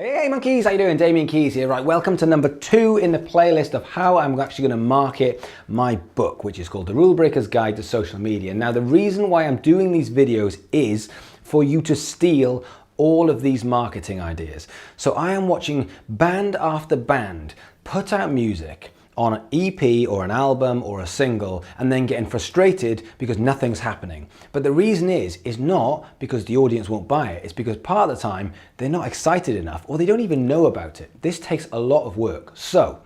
Hey monkeys, how you doing? Damian Keyes here. Right, welcome to number 2 in the playlist of how I'm actually going to market my book, which is called The Rule Breaker's Guide to Social Media. Now, the reason why I'm doing these videos is for you to steal all of these marketing ideas. So I am watching band after band put out music on an EP or an album or a single and then getting frustrated because nothing's happening. But the reason is not because the audience won't buy it, it's because part of the time they're not excited enough or they don't even know about it. This takes a lot of work. So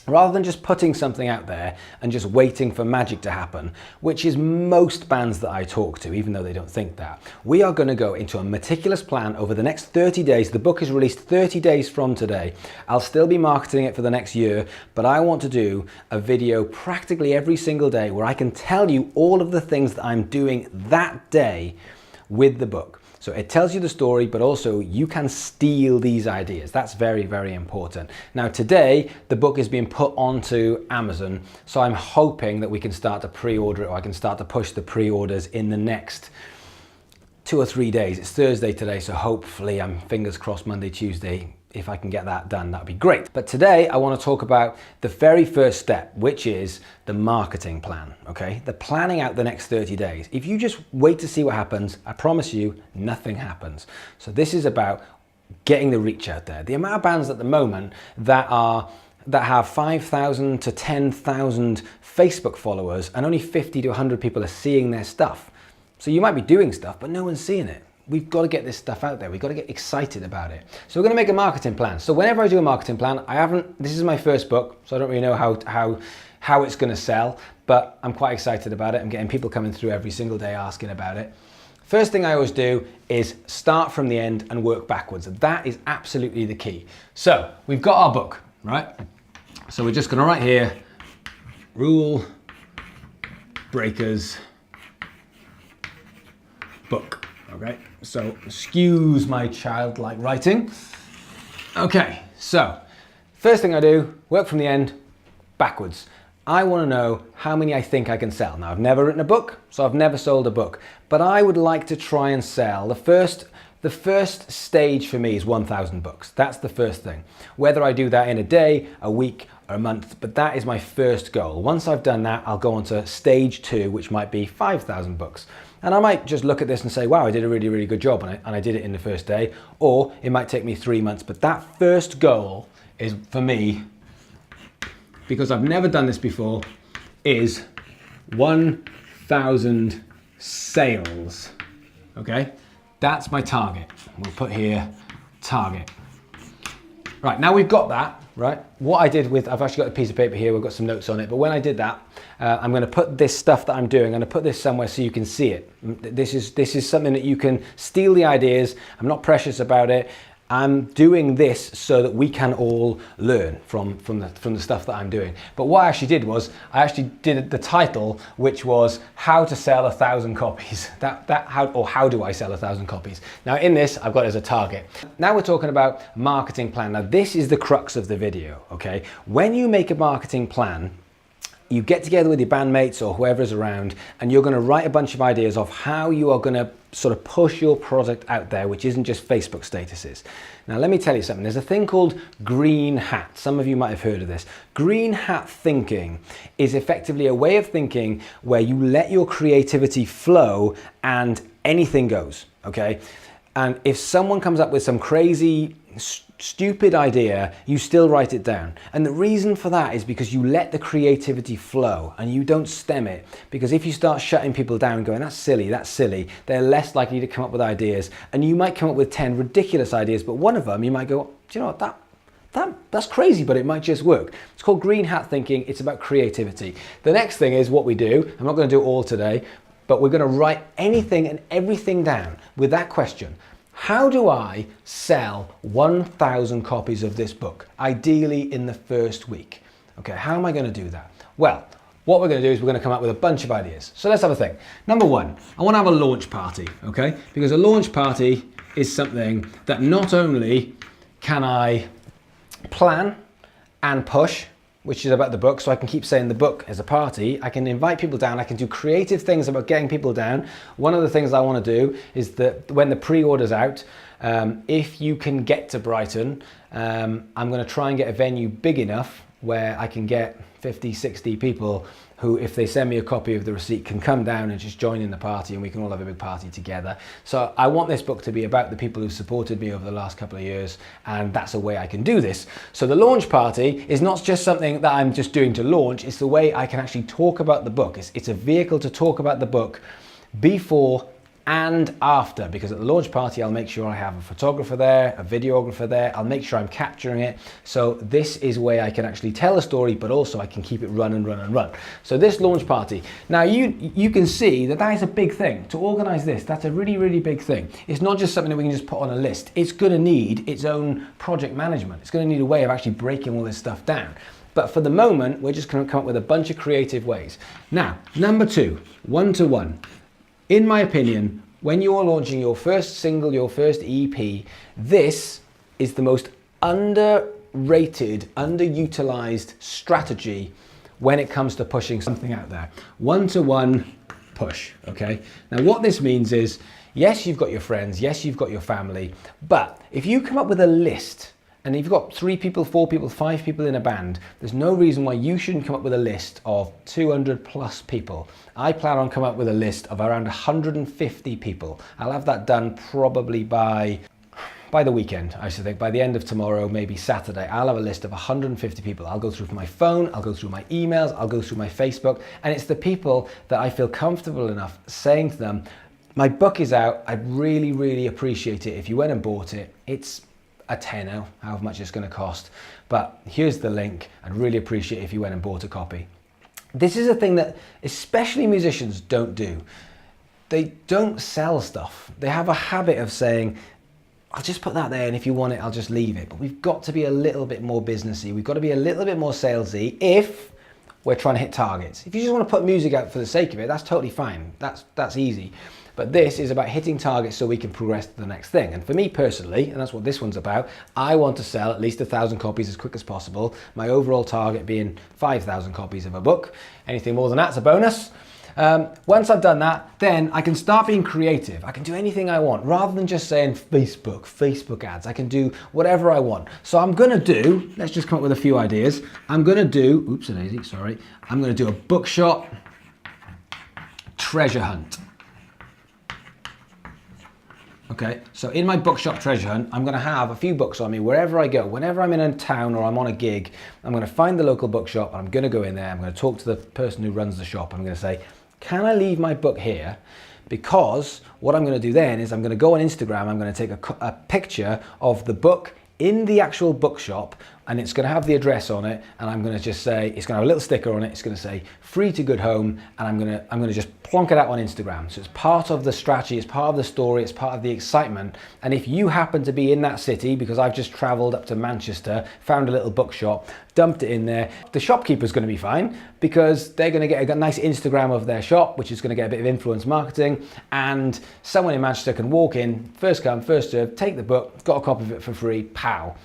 rather than just putting something out there and just waiting for magic to happen, which is most bands that I talk to, even though they don't think that, we are going to go into a meticulous plan over the next 30 days. The book is released 30 days from today. I'll still be marketing it for the next year, but I want to do a video practically every single day where I can tell you all of the things that I'm doing that day with the book. So it tells you the story, but also you can steal these ideas. That's very, very important. Now today, the book is being put onto Amazon, so I'm hoping that we can start to pre-order it, or I can start to push the pre-orders in the next 2 or 3 days. It's Thursday today, so hopefully, I'm fingers crossed, Monday, Tuesday, if I can get that done, that'd be great. But today I want to talk about the very first step, which is the marketing plan, okay? The planning out the next 30 days. If you just wait to see what happens, I promise you, nothing happens. So this is about getting the reach out there. The amount of bands at the moment that have 5,000 to 10,000 Facebook followers and only 50 to 100 people are seeing their stuff. So you might be doing stuff, but no one's seeing it. We've got to get this stuff out there. We've got to get excited about it. So we're going to make a marketing plan. So whenever I do a marketing plan, this is my first book, so I don't really know how it's going to sell, but I'm quite excited about it. I'm getting people coming through every single day asking about it. First thing I always do is start from the end and work backwards. That is absolutely the key. So we've got our book, right? So we're just going to write here, Rule Breakers Book. Okay, so excuse my childlike writing. Okay, so first thing I do, work from the end backwards. I want to know how many I think I can sell. Now, I've never written a book, so I've never sold a book, but I would like to try and sell. The first stage for me is 1,000 books. That's the first thing. Whether I do that in a day, a week, or a month, but that is my first goal. Once I've done that, I'll go on to stage 2, which might be 5,000 books. And I might just look at this and say, wow, I did a really, really good job on it, and I did it in the first day, or it might take me 3 months. But that first goal is, for me, because I've never done this before, is 1,000 sales, okay? That's my target. We'll put here, target. Right, now we've got that, right? What I did I've actually got a piece of paper here, we've got some notes on it, but when I did that, I'm gonna put this stuff that I'm doing, I'm gonna put this somewhere so you can see it. This is something that you can steal the ideas. I'm not precious about it. I'm doing this so that we can all learn from the stuff that I'm doing. But what I actually did was, I actually did the title, which was How to Sell 1,000 Copies. How do I sell 1,000 copies? Now in this, I've got it as a target. Now we're talking about marketing plan. Now this is the crux of the video, okay? When you make a marketing plan, you get together with your bandmates or whoever's around and you're going to write a bunch of ideas of how you are going to sort of push your product out there, which isn't just Facebook statuses. Now let me tell you something, there's a thing called green hat. Some of you might have heard of this. Green hat thinking is effectively a way of thinking where you let your creativity flow and anything goes, okay? And if someone comes up with some crazy, stupid idea, you still write it down. And the reason for that is because you let the creativity flow and you don't stem it. Because if you start shutting people down and going, that's silly, they're less likely to come up with ideas. And you might come up with 10 ridiculous ideas, but one of them you might go, do you know what, that's crazy, but it might just work. It's called green hat thinking. It's about creativity. The next thing is what we do. I'm not going to do it all today, but we're going to write anything and everything down with that question. How do I sell 1,000 copies of this book? Ideally in the first week. Okay, how am I going to do that? Well, what we're going to do is we're going to come up with a bunch of ideas. So let's have a think. Number 1, I want to have a launch party, okay? Because a launch party is something that not only can I plan and push, which is about the book, so I can keep saying the book is a party. I can invite people down. I can do creative things about getting people down. One of the things I want to do is that when the pre-order's out, If you can get to Brighton, I'm going to try and get a venue big enough where I can get 50, 60 people who, if they send me a copy of the receipt, can come down and just join in the party, and we can all have a big party together. So I want this book to be about the people who've supported me over the last couple of years, and that's a way I can do this. So the launch party is not just something that I'm just doing to launch, it's the way I can actually talk about the book. It's a vehicle to talk about the book before and after, because at the launch party I'll make sure I have a photographer there, a videographer there, I'll make sure I'm capturing it. So this is a way I can actually tell a story, but also I can keep it run and run and run. So this launch party, now you can see that is a big thing. To organize this, that's a really, really big thing. It's not just something that we can just put on a list. It's going to need its own project management. It's going to need a way of actually breaking all this stuff down. But for the moment, we're just going to come up with a bunch of creative ways. Now, number 2, one-to-one. In my opinion, when you're launching your first single, your first EP, this is the most underrated, underutilized strategy when it comes to pushing something out there. One-to-one push, okay? Now what this means is, yes, you've got your friends, yes, you've got your family, but if you come up with a list, and if you've got 3 people, 4 people, 5 people in a band, there's no reason why you shouldn't come up with a list of 200 plus people. I plan on coming up with a list of around 150 people. I'll have that done probably by the weekend, I should think. By the end of tomorrow, maybe Saturday, I'll have a list of 150 people. I'll go through my phone, I'll go through my emails, I'll go through my Facebook, and it's the people that I feel comfortable enough saying to them, my book is out, I'd really, really appreciate it if you went and bought it. It's a tenner, however much it's going to cost, but here's the link. I'd really appreciate it if you went and bought a copy. This is a thing that especially musicians don't do. They don't sell stuff. They have a habit of saying, I'll just put that there, and if you want it, I'll just leave it. But we've got to be a little bit more businessy. We've got to be a little bit more salesy if we're trying to hit targets. If you just want to put music out for the sake of it, that's totally fine. That's easy. But this is about hitting targets so we can progress to the next thing. And for me personally, and that's what this one's about, I want to sell at least 1,000 copies as quick as possible. My overall target being 5,000 copies of a book. Anything more than that's a bonus. Once I've done that, then I can start being creative. I can do anything I want rather than just saying Facebook ads. I can do whatever I want. So I'm gonna do, let's just come up with a few ideas. I'm gonna do, oops-a-daisy, sorry. I'm gonna do a bookshop treasure hunt. Okay, so in my bookshop treasure hunt, I'm going to have a few books on me wherever I go. Whenever I'm in a town or I'm on a gig, I'm going to find the local bookshop and I'm going to go in there. I'm going to talk to the person who runs the shop. I'm going to say, can I leave my book here? Because what I'm going to do then is I'm going to go on Instagram. I'm going to take a picture of the book in the actual bookshop, and it's going to have the address on it, and I'm going to just say, it's going to have a little sticker on it, it's going to say free to good home, and I'm going to just plonk it out on Instagram. So it's part of the strategy, it's part of the story, it's part of the excitement. And if you happen to be in that city, because I've just traveled up to Manchester, found a little bookshop, dumped it in there, the shopkeeper's going to be fine, because they're going to get a nice Instagram of their shop, which is going to get a bit of influence marketing, and someone in Manchester can walk in, first come, first served, take the book, got a copy of it for free, pow.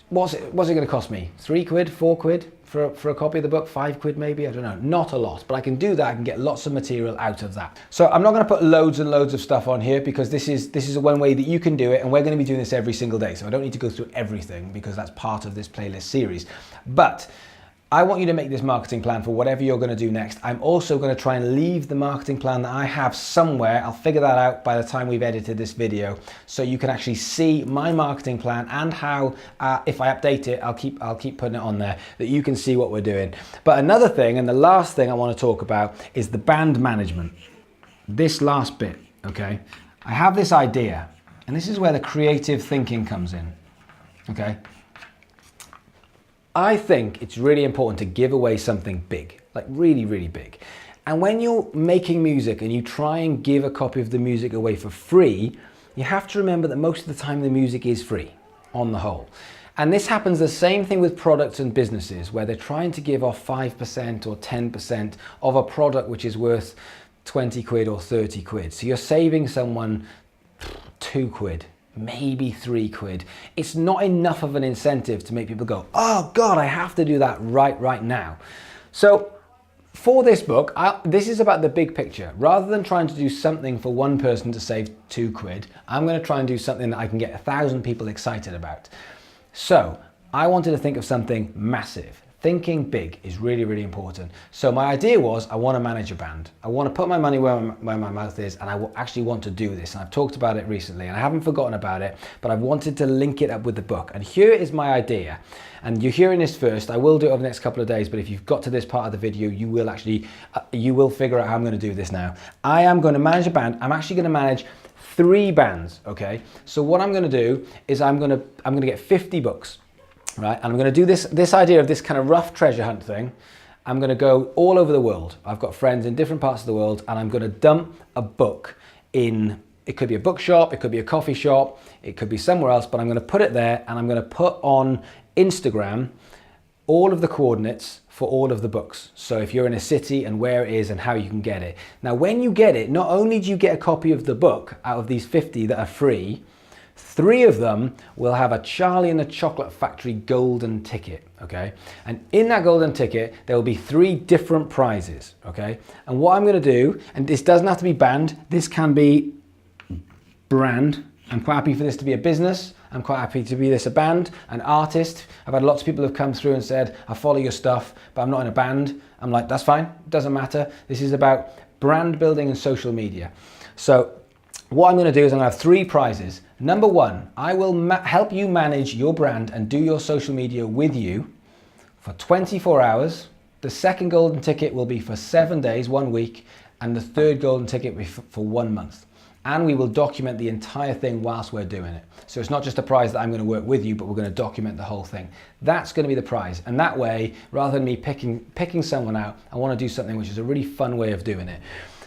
What's it going to cost me? 3 quid, 4 quid for a copy of the book? 5 quid maybe? I don't know. Not a lot, but I can do that. I can get lots of material out of that. So I'm not going to put loads and loads of stuff on here because this is one way that you can do it, and we're going to be doing this every single day. So I don't need to go through everything because that's part of this playlist series. But I want you to make this marketing plan for whatever you're going to do next. I'm also going to try and leave the marketing plan that I have somewhere. I'll figure that out by the time we've edited this video, so you can actually see my marketing plan and how, if I update it, I'll keep putting it on there, that you can see what we're doing. But another thing, and the last thing I want to talk about, is the band management. This last bit, okay? I have this idea, and this is where the creative thinking comes in, okay? I think it's really important to give away something big, like really, really big. And when you're making music and you try and give a copy of the music away for free, you have to remember that most of the time the music is free, on the whole. And this happens the same thing with products and businesses, where they're trying to give off 5% or 10% of a product which is worth 20 quid or 30 quid. So you're saving someone 2 quid. Maybe 3 quid. It's not enough of an incentive to make people go, oh God, I have to do that right now. So For this book, this is about the big picture. Rather than trying to do something for one person to save £2, I'm going to try and do something that I can get 1,000 people excited about. So I wanted to think of something massive. Thinking big is really, really important. So my idea was I want to manage a band. I want to put my money where my mouth is, and I actually want to do this. And I've talked about it recently and I haven't forgotten about it, but I've wanted to link it up with the book. And here is my idea. And you're hearing this first. I will do it over the next couple of days, but if you've got to this part of the video, you will actually, you will figure out how I'm going to do this now. I am going to manage a band. I'm actually going to manage 3 bands, okay? So what I'm going to do is I'm going to get 50 books. Right, and I'm going to do this idea of this kind of rough treasure hunt thing. I'm going to go all over the world. I've got friends in different parts of the world, and I'm going to dump a book in, it could be a bookshop, it could be a coffee shop, it could be somewhere else, but I'm going to put it there, and I'm going to put on Instagram all of the coordinates for all of the books. So if you're in a city and where it is and how you can get it. Now, when you get it, not only do you get a copy of the book out of these 50 that are free, 3 of them will have a Charlie and the Chocolate Factory golden ticket, okay? And in that golden ticket, there will be 3 different prizes, okay? And what I'm gonna do, and this doesn't have to be band, this can be brand. I'm quite happy for this to be a business. I'm quite happy to be this a band, an artist. I've had lots of people who've come through and said, I follow your stuff, but I'm not in a band. I'm like, that's fine, doesn't matter. This is about brand building and social media. So what I'm going to do is I'm going to have 3 prizes. Number 1, I will help you manage your brand and do your social media with you for 24 hours. The second golden ticket will be for 7 days, 1 week, and the third golden ticket will be for 1 month. And we will document the entire thing whilst we're doing it. So it's not just a prize that I'm going to work with you, but we're going to document the whole thing. That's going to be the prize. And that way, rather than me picking someone out, I want to do something which is a really fun way of doing it.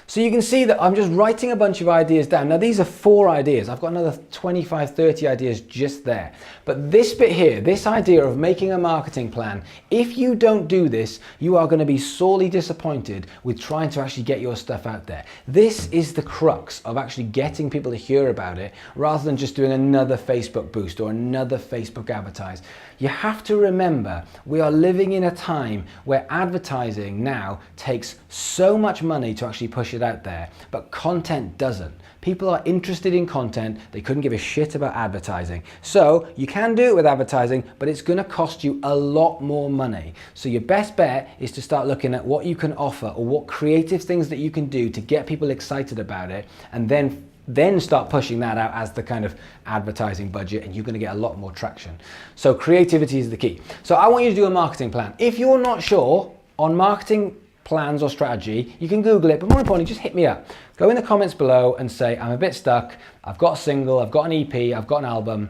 So you can see that I'm just writing a bunch of ideas down. Now these are 4 ideas. I've got another 25, 30 ideas just there. But this bit here, this idea of making a marketing plan, if you don't do this, you are going to be sorely disappointed with trying to actually get your stuff out there. This is the crux of actually getting people to hear about it rather than just doing another Facebook boost or another Facebook advertise. You have to remember, we are living in a time where advertising now takes so much money to actually push it out there, but content doesn't. People are interested in content, they couldn't give a shit about advertising. So you can do it with advertising, but it's going to cost you a lot more money. So your best bet is to start looking at what you can offer or what creative things that you can do to get people excited about it, and then start pushing that out as the kind of advertising budget, and you're going to get a lot more traction. So creativity is the key. So I want you to do a marketing plan. If you're not sure on marketing plans or strategy, you can Google it, but more importantly, just hit me up. Go in the comments below and say, I'm a bit stuck, I've got a single, I've got an EP, I've got an album,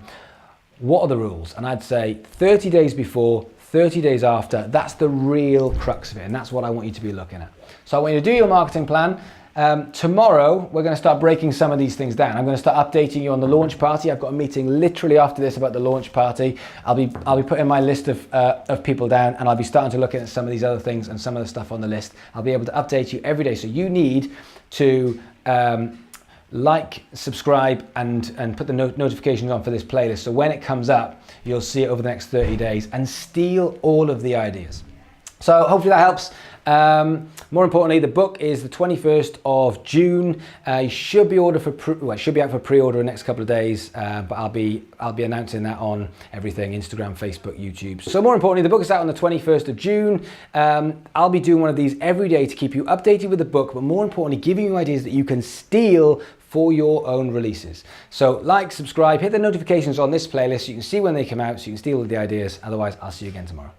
what are the rules? And I'd say 30 days before, 30 days after, that's the real crux of it, and that's what I want you to be looking at. So I want you to do your marketing plan. Tomorrow, we're going to start breaking some of these things down. I'm going to start updating you on the launch party. I've got a meeting literally after this about the launch party. I'll be putting my list of people down, and I'll be starting to look at some of these other things and some of the stuff on the list. I'll be able to update you every day. So you need to like, subscribe, and put the notifications on for this playlist. So when it comes up, you'll see it over the next 30 days and steal all of the ideas. So hopefully that helps. More importantly, the book is the 21st of June. You should be ordered for it should be out for pre-order in the next couple of days. But I'll be announcing that on everything: Instagram, Facebook, YouTube. So more importantly, the book is out on the 21st of June. I'll be doing one of these every day to keep you updated with the book, but more importantly, giving you ideas that you can steal for your own releases. So like, subscribe, hit the notifications on this playlist so you can see when they come out, so you can steal the ideas. Otherwise, I'll see you again tomorrow.